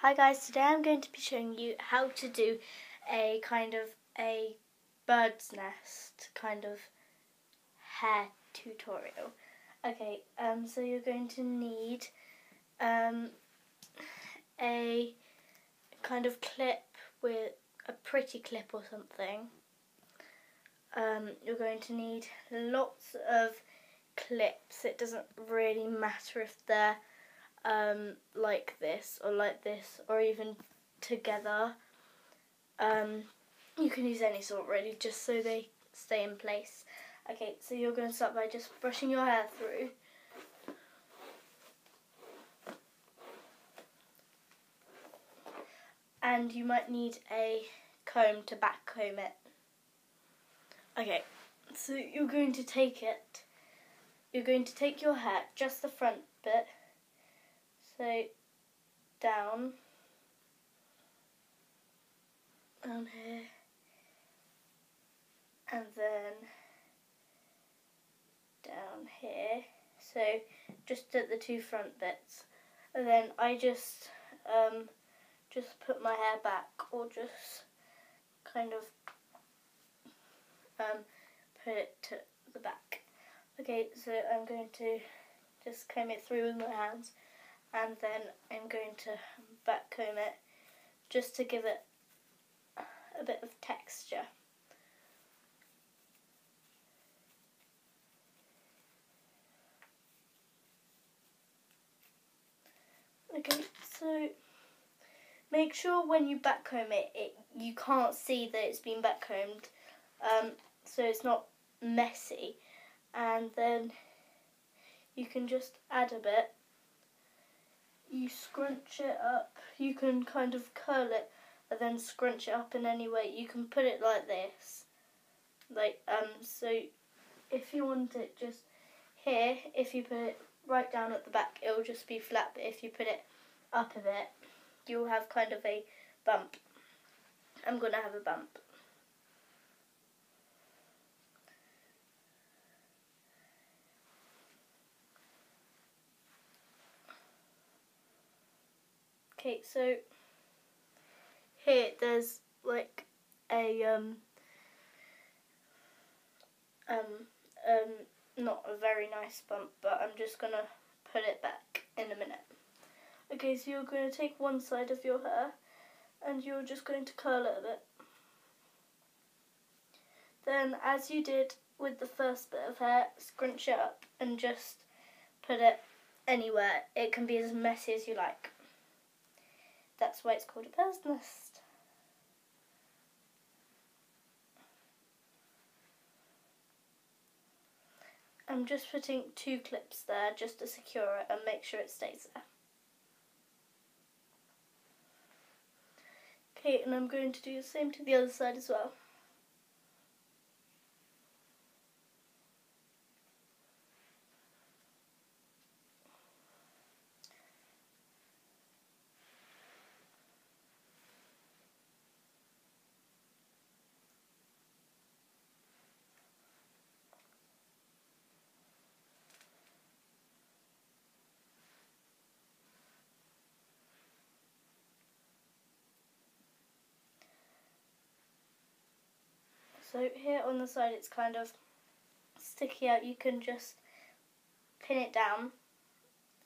Hi guys, today I'm going to be showing you how to do a kind of a bird's nest kind of hair tutorial. Okay, so you're going to need a kind of clip with a pretty clip or something. You're going to need lots of clips. It doesn't really matter if they're like this or even together. You can use any sort really, just so they stay in place. Okay, so you're going to start by just brushing your hair through. And you might need a comb to back comb it. Okay, so you're going to take your hair, just the front bit, so down here, and then down here, so just at the two front bits, and then I just put my hair back, or just kind of put it to the back. Okay, so I'm going to just comb it through with my hands, and then I'm going to back comb it just to give it a bit of texture. Okay, so make sure when you back comb it, you can't see that it's been back combed, so it's not messy. And then you can just add a bit. You scrunch it up. You can kind of curl it and then scrunch it up in any way. You can put it like this, so if you want it just here, if you put it right down at the back, it will just be flat. But if you put it up a bit, you'll have kind of a bump. I'm going to have a bump. Okay, so here there's like a not a very nice bump, but I'm just going to put it back in a minute. Okay, so you're going to take one side of your hair and you're just going to curl it a bit. Then, as you did with the first bit of hair, scrunch it up and just put it anywhere. It can be as messy as you like. That's why it's called a bird's nest. I'm just putting 2 clips there just to secure it and make sure it stays there. Okay, and I'm going to do the same to the other side as well. So here on the side it's kind of sticky out. You can just pin it down,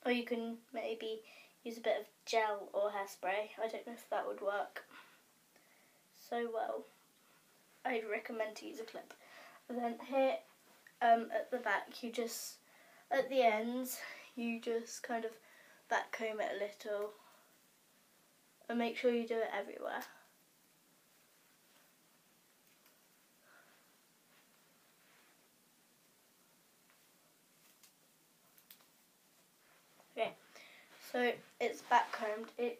or you can maybe use a bit of gel or hairspray. I don't know if that would work so well. I'd recommend to use a clip. And then here at the back, at the ends, you just kind of back comb it a little, and make sure you do it everywhere. Okay, so it's back combed. It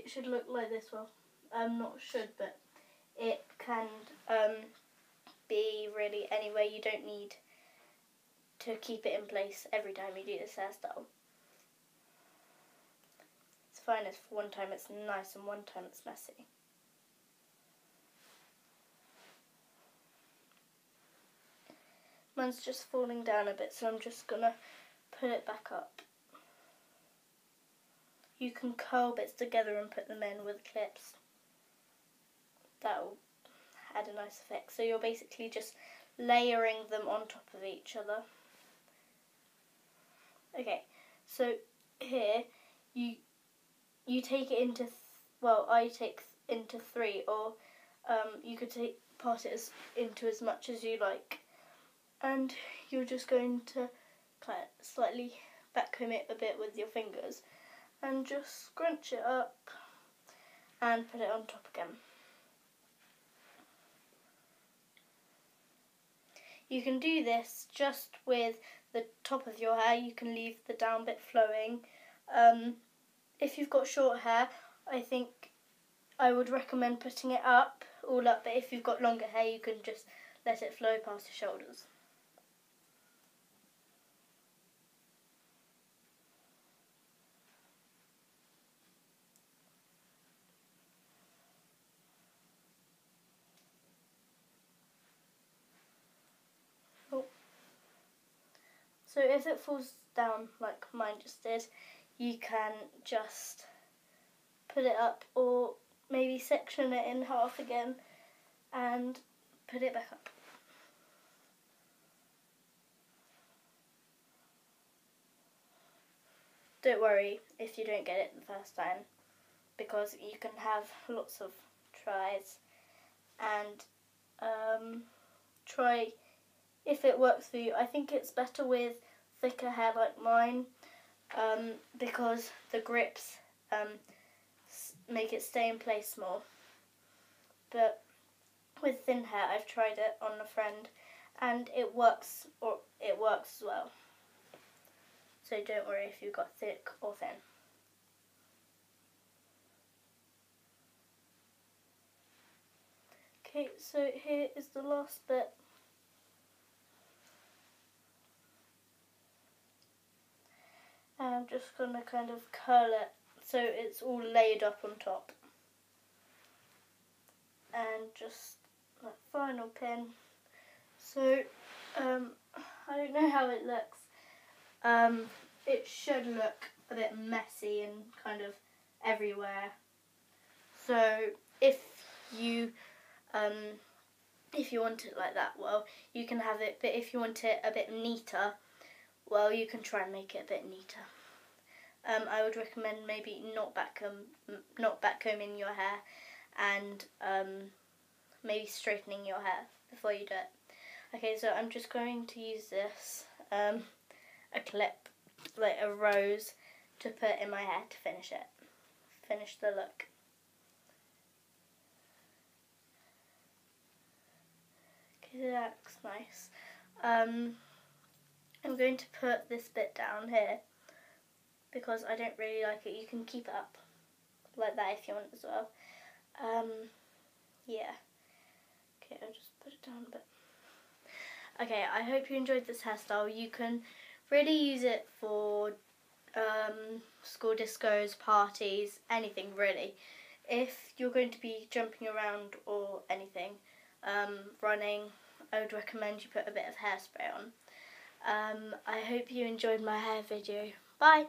should look like this. Well, not should, but it can be really any way. You don't need to keep it in place every time you do this hairstyle. It's fine if one time it's nice and one time it's messy. Mine's just falling down a bit, so I'm just gonna put it back up. you can curl bits together and put them in with clips. That will add a nice effect. So you're basically just layering them on top of each other. Okay, so here you take it into, I take into 3, or you could part it into as much as you like. And you're just going to kind of slightly backcomb it a bit with your fingers and just scrunch it up and put it on top again. You can do this just with the top of your hair. You can leave the down bit flowing. If you've got short hair, I think I would recommend putting it all up, but if you've got longer hair, you can just let it flow past your shoulders. So if it falls down like mine just did, you can just put it up, or maybe section it in half again and put it back up. Don't worry if you don't get it the first time, because you can have lots of tries and try if it works for you. I think it's better with thicker hair like mine, because the grips make it stay in place more. But with thin hair, I've tried it on a friend and it works as well. So don't worry if you've got thick or thin. Okay, so here is the last bit. I'm just going to kind of curl it so it's all laid up on top. And just that final pin. So, I don't know how it looks. It should look a bit messy and kind of everywhere. So, if you want it like that, well, you can have it. But if you want it a bit neater, well, you can try and make it a bit neater. I would recommend maybe not backcombing your hair, and maybe straightening your hair before you do it. Okay, so I'm just going to use this, a clip, like a rose, to put in my hair to finish the look. Okay, that looks nice. I'm going to put this bit down here because I don't really like it. You can keep it up like that if you want as well. Yeah. Okay, I'll just put it down a bit. Okay, I hope you enjoyed this hairstyle. You can really use it for school discos, parties, anything really. If you're going to be jumping around or anything, running, I would recommend you put a bit of hairspray on. I hope you enjoyed my hair video. Bye!